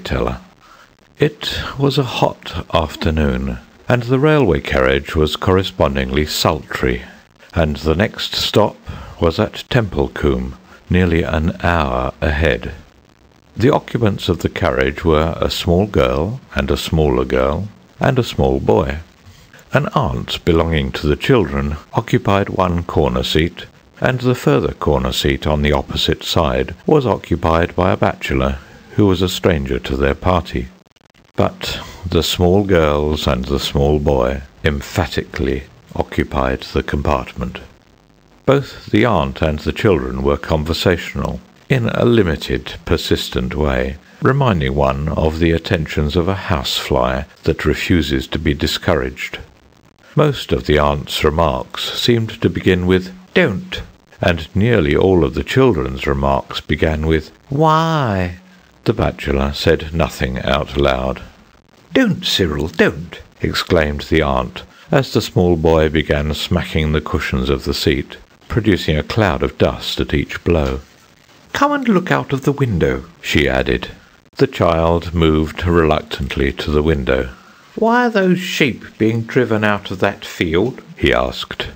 storyteller. It was a hot afternoon, and the railway carriage was correspondingly sultry, and the next stop was at Templecombe, nearly an hour ahead. The occupants of the carriage were a small girl, and a smaller girl, and a small boy. An aunt belonging to the children occupied one corner seat, and the further corner seat on the opposite side was occupied by a bachelor who was a stranger to their party. But the small girls and the small boy emphatically occupied the compartment. Both the aunt and the children were conversational, in a limited, persistent way, reminding one of the attentions of a housefly that refuses to be discouraged. Most of the aunt's remarks seemed to begin with "don't," and nearly all of the children's remarks began with "why." The bachelor said nothing out loud. "Don't, Cyril, don't!" exclaimed the aunt, as the small boy began smacking the cushions of the seat, producing a cloud of dust at each blow. "Come and look out of the window," she added. The child moved reluctantly to the window. "Why are those sheep being driven out of that field?" he asked.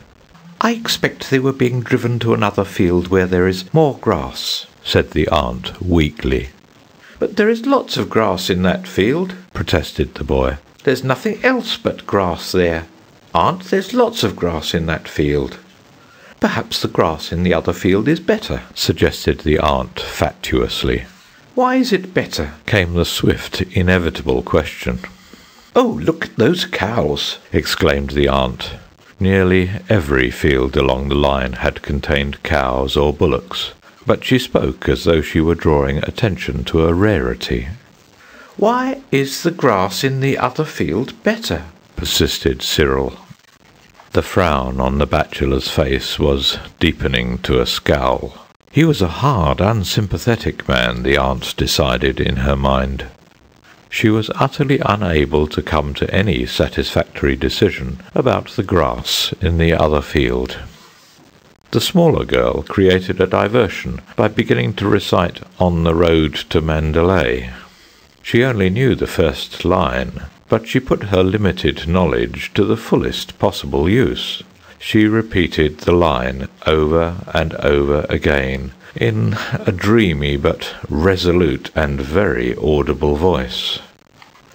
"I expect they were being driven to another field where there is more grass," said the aunt weakly. "But there is lots of grass in that field," protested the boy. "There's nothing else but grass there. Aunt, there's lots of grass in that field." "Perhaps the grass in the other field is better," suggested the aunt fatuously. "Why is it better?" came the swift, inevitable question. "Oh, look at those cows!" exclaimed the aunt. Nearly every field along the line had contained cows or bullocks, but she spoke as though she were drawing attention to a rarity. "Why is the grass in the other field better?" persisted Cyril. The frown on the bachelor's face was deepening to a scowl. He was a hard, unsympathetic man, the aunt decided in her mind. She was utterly unable to come to any satisfactory decision about the grass in the other field. The smaller girl created a diversion by beginning to recite "On the Road to Mandalay." She only knew the first line, but she put her limited knowledge to the fullest possible use. She repeated the line over and over again, in a dreamy but resolute and very audible voice.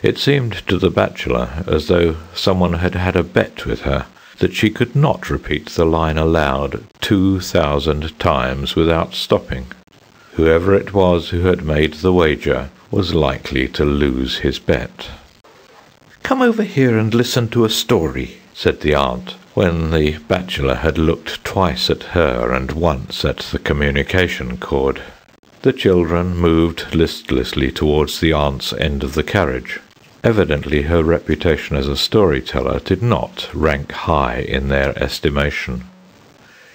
It seemed to the bachelor as though someone had had a bet with her that she could not repeat the line aloud 2,000 times without stopping. Whoever it was who had made the wager was likely to lose his bet. "Come over here and listen to a story," said the aunt, when the bachelor had looked twice at her and once at the communication cord. The children moved listlessly towards the aunt's end of the carriage. Evidently her reputation as a storyteller did not rank high in their estimation.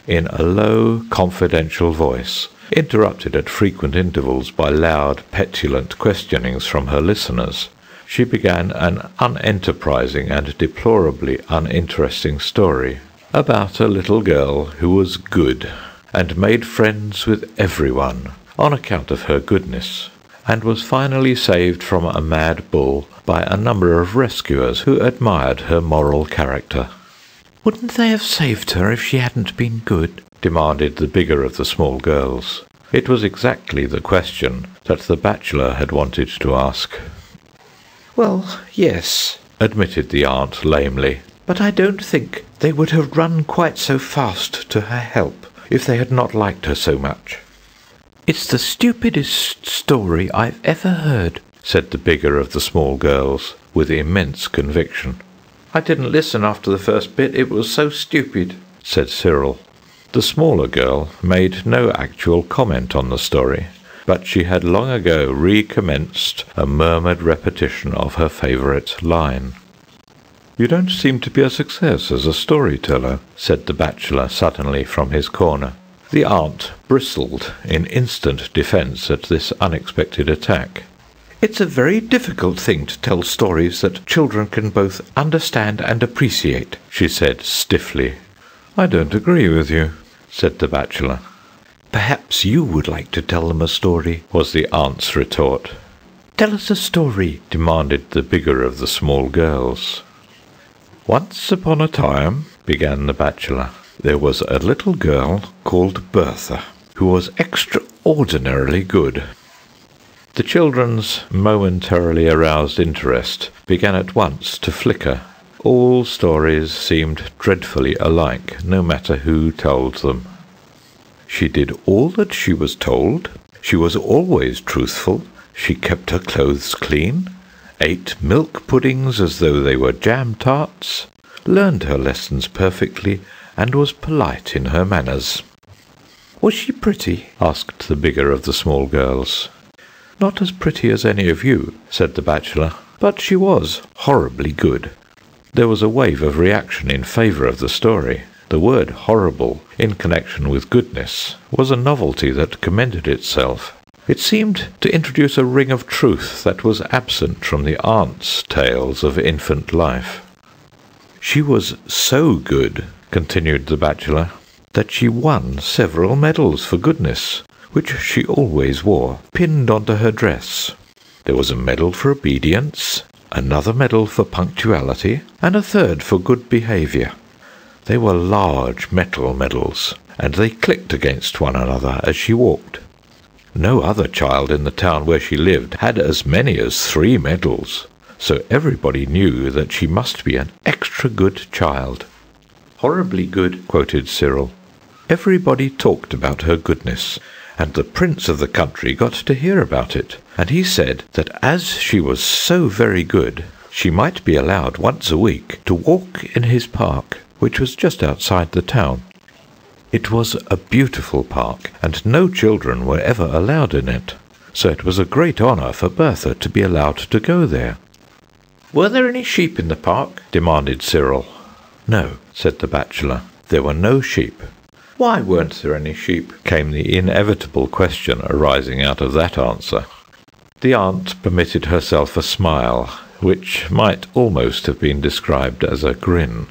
In a low, confidential voice, interrupted at frequent intervals by loud, petulant questionings from her listeners, she began an unenterprising and deplorably uninteresting story about a little girl who was good, and made friends with everyone on account of her goodness, and was finally saved from a mad bull by a number of rescuers who admired her moral character. "Wouldn't they have saved her if she hadn't been good?" demanded the bigger of the small girls. It was exactly the question that the bachelor had wanted to ask. "Well, yes," admitted the aunt lamely, "but I don't think they would have run quite so fast to her help if they had not liked her so much." "It's the stupidest story I've ever heard," said the bigger of the small girls, with immense conviction. "I didn't listen after the first bit, it was so stupid," said Cyril. The smaller girl made no actual comment on the story, but she had long ago recommenced a murmured repetition of her favourite line. "You don't seem to be a success as a storyteller," said the bachelor suddenly from his corner. The aunt bristled in instant defence at this unexpected attack. "It's a very difficult thing to tell stories that children can both understand and appreciate," she said stiffly. "I don't agree with you," said the bachelor. "Perhaps you would like to tell them a story," was the aunt's retort. "Tell us a story," demanded the bigger of the small girls. "Once upon a time," began the bachelor, "there was a little girl called Bertha, who was extraordinarily good." The children's momentarily aroused interest began at once to flicker. All stories seemed dreadfully alike, no matter who told them. She did all that she was told. She was always truthful. She kept her clothes clean, ate milk puddings as though they were jam tarts, learned her lessons perfectly, and was polite in her manners. "Was she pretty?" asked the bigger of the small girls. "Not as pretty as any of you," said the bachelor, "but she was horribly good." There was a wave of reaction in favour of the story. The word horrible, in connection with goodness, was a novelty that commended itself. It seemed to introduce a ring of truth that was absent from the aunt's tales of infant life. "She was so good," continued the bachelor, "that she won several medals for goodness, which she always wore, pinned onto her dress. There was a medal for obedience, another medal for punctuality, and a third for good behaviour. They were large metal medals, and they clicked against one another as she walked. No other child in the town where she lived had as many as 3 medals, so everybody knew that she must be an extra good child." "Horribly good," quoted Cyril. "Everybody talked about her goodness, and the prince of the country got to hear about it, and he said that as she was so very good, she might be allowed once a week to walk in his park, which was just outside the town. It was a beautiful park, and no children were ever allowed in it, so it was a great honour for Bertha to be allowed to go there." "Were there any sheep in the park?" demanded Cyril. "No," said the bachelor, "there were no sheep." "Why weren't there any sheep?" came the inevitable question arising out of that answer. The aunt permitted herself a smile, which might almost have been described as a grin.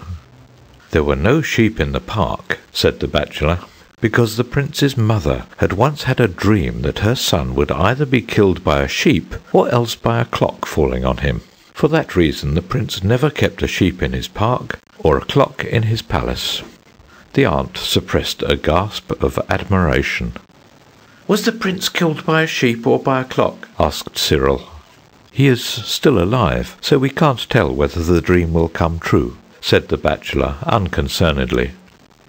"There were no sheep in the park," said the bachelor, "because the prince's mother had once had a dream that her son would either be killed by a sheep or else by a clock falling on him. For that reason the prince never kept a sheep in his park or a clock in his palace." The aunt suppressed a gasp of admiration. "Was the prince killed by a sheep or by a clock?" asked Cyril. "He is still alive, so we can't tell whether the dream will come true," said the bachelor unconcernedly.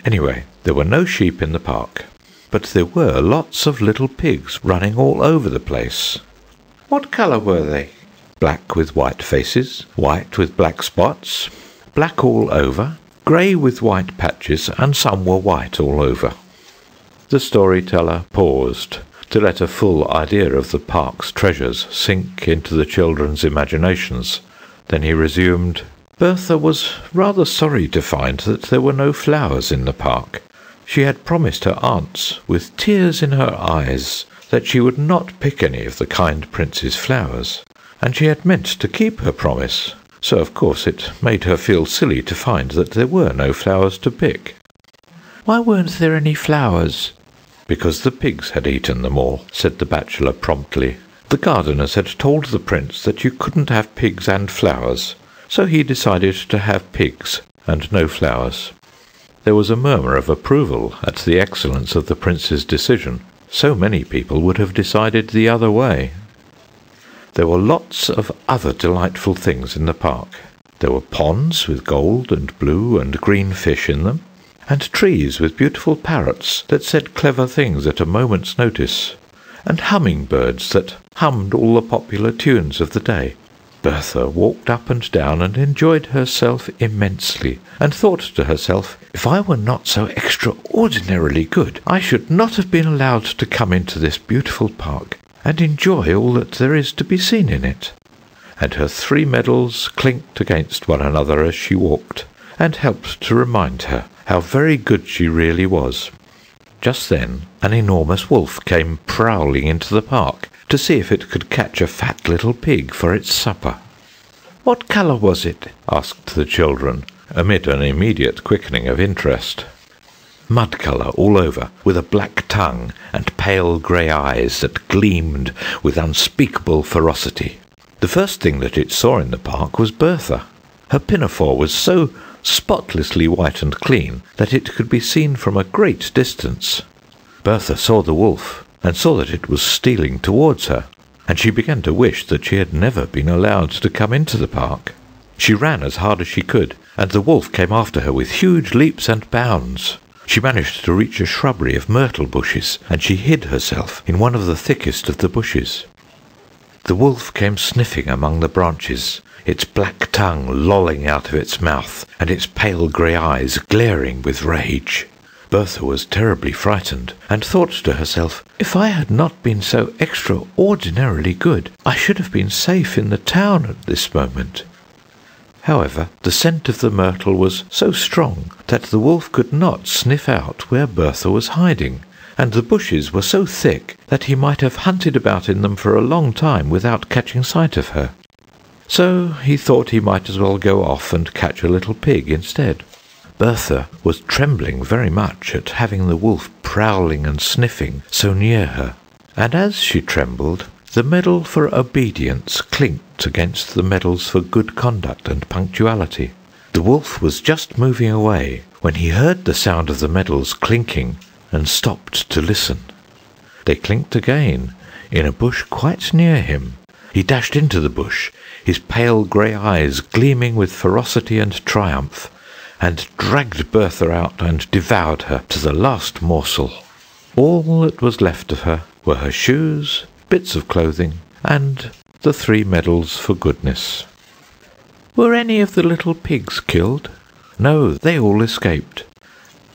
"Anyway, there were no sheep in the park, but there were lots of little pigs running all over the place." "What colour were they?" "Black with white faces, white with black spots, black all over, grey with white patches, and some were white all over." The storyteller paused to let a full idea of the park's treasures sink into the children's imaginations. Then he resumed, "Bertha was rather sorry to find that there were no flowers in the park. She had promised her aunts, with tears in her eyes, that she would not pick any of the kind prince's flowers, and she had meant to keep her promise, so of course it made her feel silly to find that there were no flowers to pick." "Why weren't there any flowers?" "Because the pigs had eaten them all," said the bachelor promptly. "The gardeners had told the prince that you couldn't have pigs and flowers, so he decided to have pigs and no flowers." There was a murmur of approval at the excellence of the prince's decision. So many people would have decided the other way. There were lots of other delightful things in the park. There were ponds with gold and blue and green fish in them, and trees with beautiful parrots that said clever things at a moment's notice, and hummingbirds that hummed all the popular tunes of the day. Bertha walked up and down and enjoyed herself immensely, and thought to herself, "If I were not so extraordinarily good, I should not have been allowed to come into this beautiful park and enjoy all that there is to be seen in it." And her 3 medals clinked against one another as she walked, and helped to remind her how very good she really was. Just then an enormous wolf came prowling into the park to see if it could catch a fat little pig for its supper. "What colour was it?" asked the children, amid an immediate quickening of interest. mud colour all over, with a black tongue and pale grey eyes that gleamed with unspeakable ferocity. The first thing that it saw in the park was Bertha. Her pinafore was so spotlessly white and clean that it could be seen from a great distance. Bertha saw the wolf, and saw that it was stealing towards her, and she began to wish that she had never been allowed to come into the park. She ran as hard as she could, and the wolf came after her with huge leaps and bounds. She managed to reach a shrubbery of myrtle bushes, and she hid herself in one of the thickest of the bushes. The wolf came sniffing among the branches, its black tongue lolling out of its mouth, and its pale grey eyes glaring with rage. Bertha was terribly frightened, and thought to herself, "If I had not been so extraordinarily good, I should have been safe in the town at this moment." However, the scent of the myrtle was so strong that the wolf could not sniff out where Bertha was hiding, and the bushes were so thick that he might have hunted about in them for a long time without catching sight of her. So he thought he might as well go off and catch a little pig instead. Bertha was trembling very much at having the wolf prowling and sniffing so near her, and as she trembled, the medal for obedience clinked against the medals for good conduct and punctuality. The wolf was just moving away when he heard the sound of the medals clinking and stopped to listen. They clinked again in a bush quite near him. He dashed into the bush, his pale grey eyes gleaming with ferocity and triumph, and dragged Bertha out and devoured her to the last morsel. All that was left of her were her shoes, bits of clothing, and the 3 medals for goodness. "Were any of the little pigs killed?" "No, they all escaped."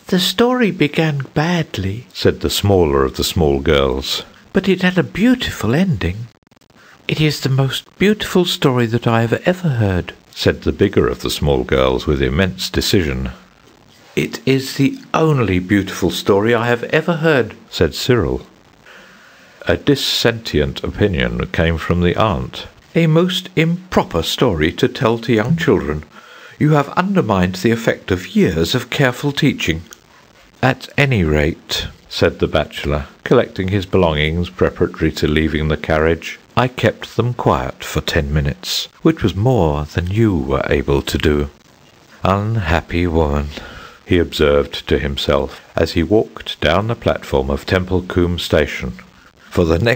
"The story began badly," said the smaller of the small girls, "but it had a beautiful ending." "It is the most beautiful story that I have ever heard," said the bigger of the small girls with immense decision. "It is the only beautiful story I have ever heard," said Cyril. A dissentient opinion came from the aunt. "A most improper story to tell to young children. You have undermined the effect of years of careful teaching." "At any rate," said the bachelor, collecting his belongings preparatory to leaving the carriage, "I kept them quiet for 10 minutes, which was more than you were able to do." "Unhappy woman," he observed to himself as he walked down the platform of Templecombe station. For the next